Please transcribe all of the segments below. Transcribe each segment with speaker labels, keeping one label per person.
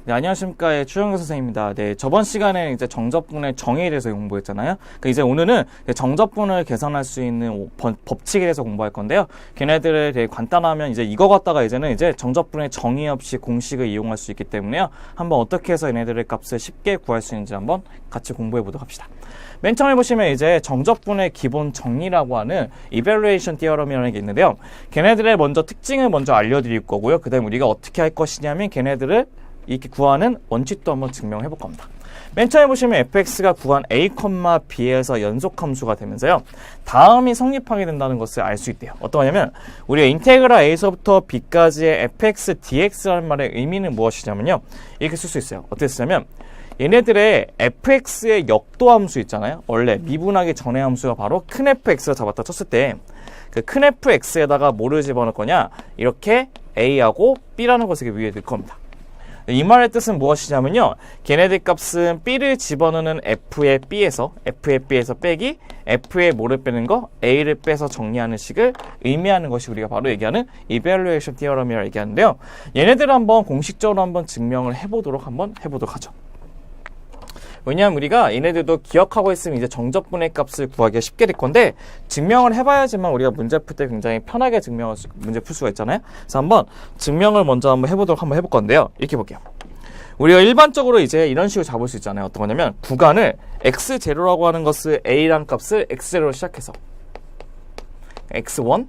Speaker 1: 네, 안녕하십니까. 추영규 선생님입니다. 네, 저번 시간에 이제 정적분의 정의에 대해서 공부했잖아요. 이제 오늘은 정적분을 계산할 수 있는 법칙에 대해서 공부할 건데요. 걔네들에 대해 간단하면 이제 이거 갖다가 이제는 이제 정적분의 정의 없이 공식을 이용할 수 있기 때문에요. 한번 어떻게 해서 얘네들의 값을 쉽게 구할 수 있는지 한번 같이 공부해 보도록 합시다. 맨 처음에 보시면 이제 정적분의 기본 정리라고 하는 evaluation theorem이라는 게 있는데요. 걔네들의 먼저 특징을 먼저 알려드릴 거고요. 그 다음에 우리가 어떻게 할 것이냐면 걔네들을 이렇게 구하는 원칙도 한번 증명해 볼 겁니다. 맨 처음에 보시면 fx가 구한 a, b에서 연속함수가 되면서요. 다음이 성립하게 된다는 것을 알 수 있대요. 어떤 거냐면 우리가 인테그랄 a서부터 b까지의 fx dx라는 말의 의미는 무엇이냐면요. 이렇게 쓸 수 있어요. 어떻게 쓰냐면 얘네들의 fx의 역도함수 있잖아요. 원래 미분하기 전의 함수가 바로 큰 fx가 잡았다 쳤을 때 그 큰 fx에다가 뭐를 집어넣을 거냐, 이렇게 a하고 b라는 것을 위에 넣을 겁니다. 이 말의 뜻은 무엇이냐면요. 걔네들 값은 b를 집어넣는 f의 b에서 빼기 f의 뭐를 빼는 거, a를 빼서 정리하는 식을 의미하는 것이 우리가 바로 얘기하는 evaluation theorem이라고 얘기하는데요. 얘네들을 한번 공식적으로 한번 증명을 해보도록 하죠. 왜냐하면 우리가 얘네들도 기억하고 있으면 이제 정적분의 값을 구하기가 쉽게 될 건데, 증명을 해봐야지만 우리가 문제 풀 때 굉장히 편하게 문제 풀 수가 있잖아요. 그래서 한번 증명을 먼저 한번 해볼 건데요. 이렇게 볼게요. 우리가 일반적으로 이제 이런 식으로 잡을 수 있잖아요. 어떤 거냐면 구간을 x0라고 하는 것을 a란 값을 x0로 시작해서 x1,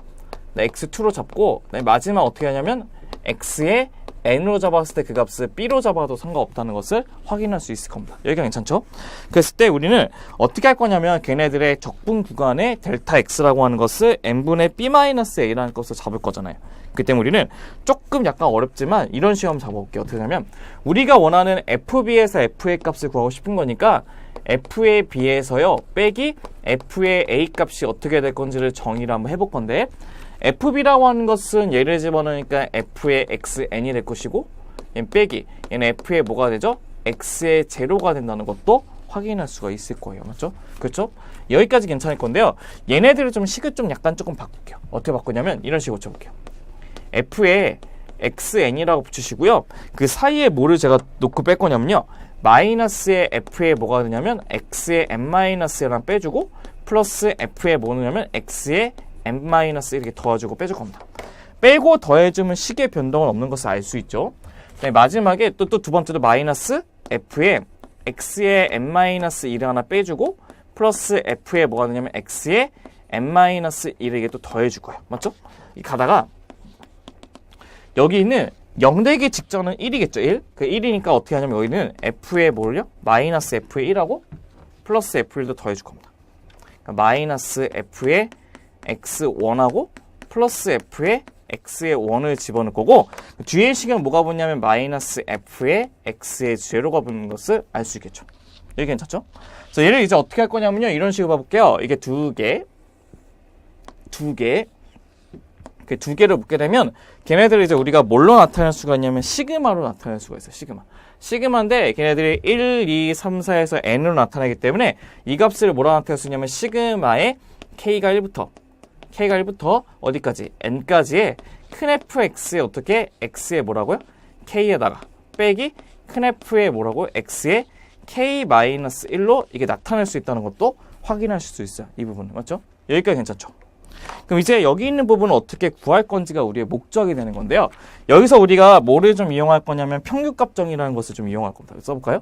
Speaker 1: x2로 잡고 마지막 어떻게 하냐면 x의 n으로 잡았을 때 그 값을 b로 잡아도 상관없다는 것을 확인할 수 있을 겁니다. 여기가 괜찮죠? 그랬을 때 우리는 어떻게 할 거냐면 걔네들의 적분 구간의 델타 x라고 하는 것을 n분의 b-a라는 것을 잡을 거잖아요. 그렇기 때문에 우리는 조금 약간 어렵지만 이런 식으로 한번 잡아볼게요. 어떻게 하냐면 우리가 원하는 fb에서 f의 값을 구하고 싶은 거니까 f의 b에서요 빼기 f의 a 값이 어떻게 될 건지를 정의를 한번 해볼 건데, fb라고 하는 것은 얘를 집어넣으니까 f의 xn이 될 것이고, 얘는 빼기 얘는 f의 뭐가 되죠? x의 제로가 된다는 것도 확인할 수가 있을 거예요. 맞죠? 그렇죠? 여기까지 괜찮을 건데요. 얘네들을 좀 식을 좀 약간 조금 바꿀게요. 어떻게 바꾸냐면 이런 식으로 쳐볼게요. f의 xn이라고 붙이시고요. 그 사이에 뭐를 제가 놓고 뺄 거냐면요. 마이너스의 f의 뭐가 되냐면 x의 n-랑 빼주고, 플러스 f의 뭐 넣냐면 x의 n- 이렇게 더해주고 빼줄 겁니다. 빼고 더해주면 식의 변동은 없는 것을 알 수 있죠. 마지막에 또 두 번째도 마이너스 f의 x의 n-1을 하나 빼주고, 플러스 f의 뭐가 되냐면 x의 n-1을 또 더해줄 거예요. 맞죠? 이 가다가 여기 있는 0 되기 직전은 1이겠죠. 1. 그 1이니까 어떻게 하냐면 여기는 f의 뭐를요? 마이너스 f의 1하고 플러스 f1도 더해줄 겁니다. 그러니까 마이너스 f의 x1하고 플러스 f의 x의 1을 집어넣을 거고, 뒤에 식은 뭐가 붙냐면 마이너스 f의 x의 제로가 붙는 것을 알 수 있겠죠. 여기 괜찮죠? 그래서 얘를 이제 어떻게 할 거냐면요. 이런 식으로 봐볼게요. 이게 두 개를 묶게 되면 걔네들을 이제 우리가 뭘로 나타낼 수가 있냐면 시그마로 나타낼 수가 있어요. 시그마인데 걔네들이 1, 2, 3, 4에서 n으로 나타나기 때문에 이 값을 뭐로 나타낼 수 있냐면 시그마의 k가 1부터 어디까지? n까지의 큰 fx의 어떻게? x의 뭐라고요? k에다가 빼기 큰 f의 뭐라고요? x의 k-1로 이게 나타낼 수 있다는 것도 확인하실 수 있어요. 이 부분은. 맞죠? 여기까지 괜찮죠? 그럼 이제 여기 있는 부분은 어떻게 구할 건지가 우리의 목적이 되는 건데요. 여기서 우리가 뭐를 좀 이용할 거냐면 평균값 정의라는 것을 좀 이용할 겁니다. 써볼까요?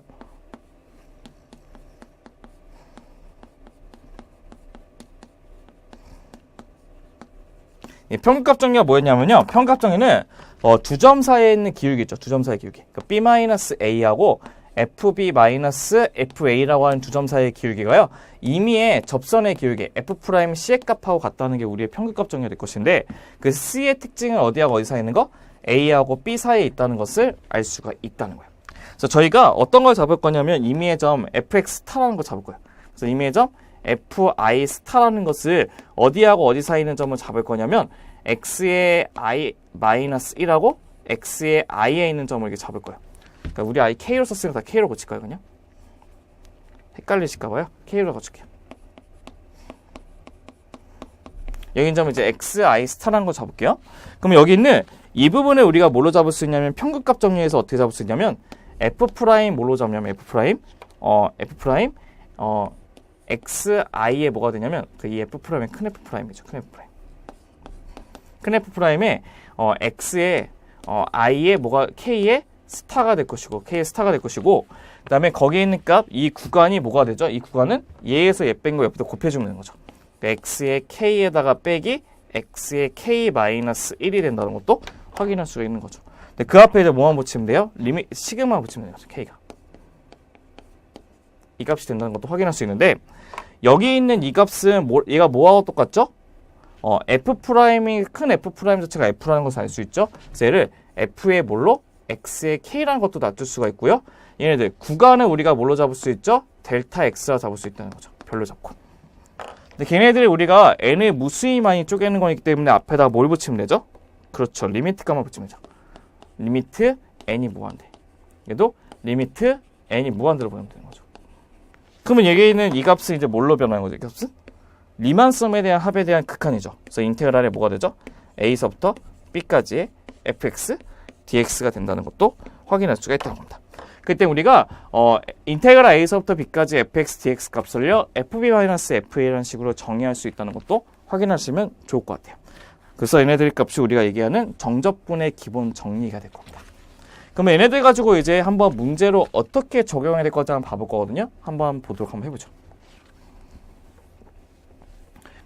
Speaker 1: 평균값 정의가 뭐였냐면요. 평균값 정의는 두 점 사이에 있는 기울기 있죠. 두 점 사이의 기울기. 그러니까 b-a하고 fb-fa라고 하는 두 점 사이의 기울기가요. 임의의 접선의 기울기 f'C의 값하고 같다는 게 우리의 평균값 정의가 될 것인데, 그 C의 특징은 어디하고 어디 사이에 있는 거? A하고 B 사이에 있다는 것을 알 수가 있다는 거예요. 그래서 저희가 어떤 걸 잡을 거냐면 임의의 점 fx라는 걸 잡을 거예요. 그래서 임의의 점 fi라는 것을 어디하고 어디 사이에 있는 점을 잡을 거냐면 x의 i-1하고 x의 i에 있는 점을 이렇게 잡을 거예요. 그러니까 우리 i k로 썼으니까 다 k로 고칠까요, 그냥? 헷갈리실까봐요. k로 고칠게요. 여기 있는 점은 이제 xi 스타라는 거 잡을게요. 그럼 여기 있는 이 부분을 우리가 뭘로 잡을 수 있냐면 평균값 정리해서 어떻게 잡을 수 있냐면 f 프라임 뭘로 잡냐면 f 프라임 xi에 뭐가 되냐면 이 f 프라임의 큰 f 프라임이죠. 큰 f 프라임에 x에 i에 뭐가 k의 스타가 될 것이고 그다음에 거기에 있는 값 이 구간이 뭐가 되죠? 이 구간은 얘에서 얘 뺀 거 옆에다 곱해주면 되는 거죠. 그러니까 x의 k에다가 빼기 x의 k 마이너스 1이 된다는 것도 확인할 수가 있는 거죠. 근데 그 앞에 이제 뭐만 붙이면 돼요? 리밋 시그마 붙이면 되는 거죠. k가 이 값이 된다는 것도 확인할 수 있는데 여기 있는 이 값은 얘가 뭐하고 똑같죠? f 프라임이 큰 f 프라임 자체가 f라는 것을 알 수 있죠. 그래서 얘를 f의 뭘로 x의 k라는 것도 놔둘 수가 있고요. 얘네들 구간을 우리가 뭘로 잡을 수 있죠? 델타 x라 잡을 수 있다는 거죠. 별로 잡고. 근데 걔네들이 우리가 n을 무수히 많이 쪼개는 거기 때문에 앞에다 뭘 붙이면 되죠? 그렇죠. 리미트 값만 붙이면 되죠. 리미트 n이 무한대. 얘도 리미트 n이 무한대로 보내면 되는 거죠. 그러면 여기에 있는 이 값은 이제 뭘로 변하는 거죠? 이 값은? 리만섬에 대한 합에 대한 극한이죠. 그래서 인테그랄에 뭐가 되죠? a서부터 b까지의 fx, dx가 된다는 것도 확인할 수가 있다는 겁니다. 그때 우리가 인테그랄 a서부터 b까지 fx, dx 값을요 fb-fa라는 식으로 정의할 수 있다는 것도 확인하시면 좋을 것 같아요. 그래서 얘네들 값이 우리가 얘기하는 정적분의 기본 정리가 될 겁니다. 그러면 얘네들 가지고 이제 한번 문제로 어떻게 적용해야 될 건지 한번 봐볼 거거든요. 한번 보도록 한번 해보죠.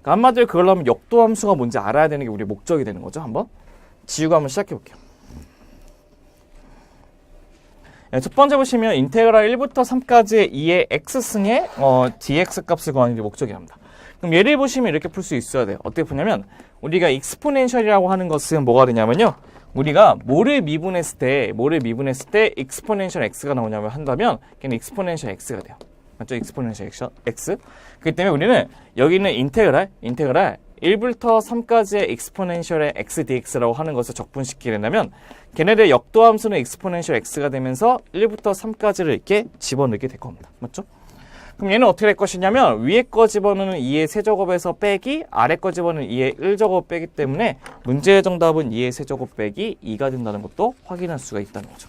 Speaker 1: 그러니까 한마디로 그걸 하면 역도 함수가 뭔지 알아야 되는 게 우리 목적이 되는 거죠. 한번 지우고 한번 시작해 볼게요. 첫 번째 보시면 인테그랄 1부터 3까지의 2의 x승의 dx 값을 구하는 게 목적이랍니다. 그럼 얘를 보시면 이렇게 풀 수 있어야 돼요. 어떻게 푸냐면 우리가 익스포넨셜이라고 하는 것은 뭐가 되냐면요. 우리가 뭐를 미분했을 때 익스포넨셜 x가 나오냐면 한다면 걔는 익스포넨셜 x가 돼요. 맞죠? 익스포넨셜 x. 그렇기 때문에 우리는 여기 있는 인테그랄 1부터 3까지의 익스포넨셜의 x dx라고 하는 것을 적분시키게 된다면 걔네들의 역도함수는 익스포넨셜 x가 되면서 1부터 3까지를 이렇게 집어넣게 될 겁니다. 맞죠? 그럼 얘는 어떻게 될 것이냐면 위에 거 집어넣는 2의 세제곱에서 빼기 아래 거 집어넣는 2의 1제곱 빼기 때문에 문제의 정답은 2의 세제곱 빼기 2가 된다는 것도 확인할 수가 있다는 거죠.